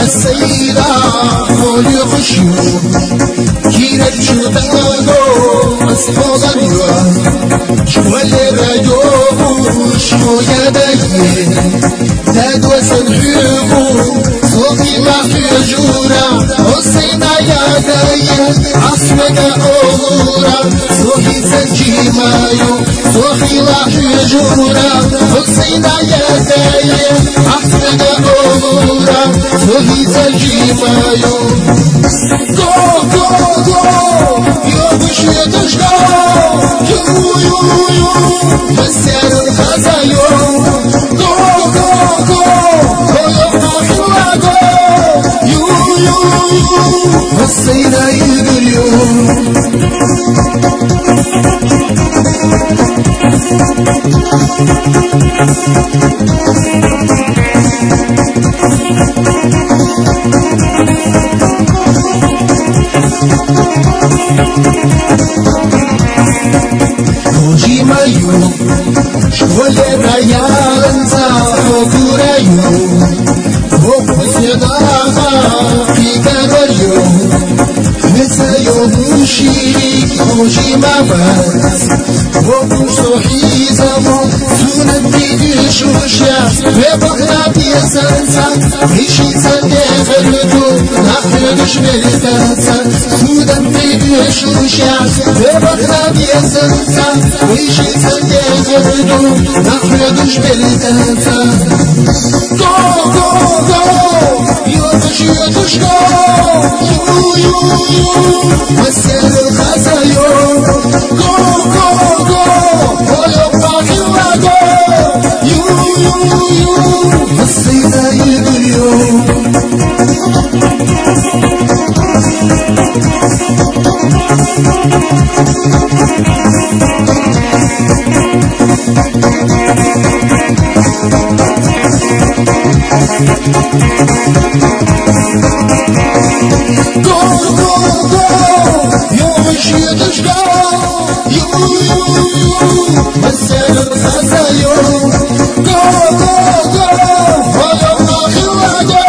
السيدة قولي غشيو كيرك شبابو أصحاب اليوم شو اللي راجوه شو يديه تدوى سنحبو صوتي ما حجورة حسينا يديه عصمك أغورة صوحي تنجي مايو صوحي لا حجورة حسينا يديه عصمك أغورة صوحي تنجي مايو go go go يا بشي تشكو يو مسير الخزايو go go go يا بحلا يو مسينا يبريو Hoji mayu, shkole rayanza hokurayu, hokusyedaha kikagayu, metayo mushiri hoji mabaz, hokusohizamo sunabdi shusha, bebakna biyasansa, rishisan yeferdu, nahmedush melitasa, sunabdi shusha, bebakna biyasansa, rishisan yeferdu, nahmedush melitasa. Go, go, go, yotush go, you, مسير الخزايو. Go, go, go, ويبقى go, you, مسينا يبريو. Go, go, go, يوم الشيطش go, you, مسير الخزايو. Go, go, go, ويبقى go,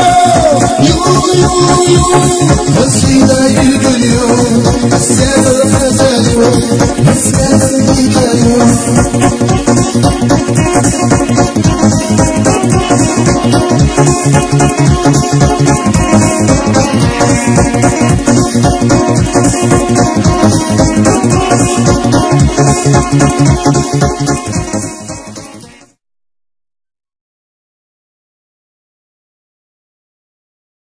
you, مسينا يبريو. مسير الخزايو، مسير الخزايو. Thank you.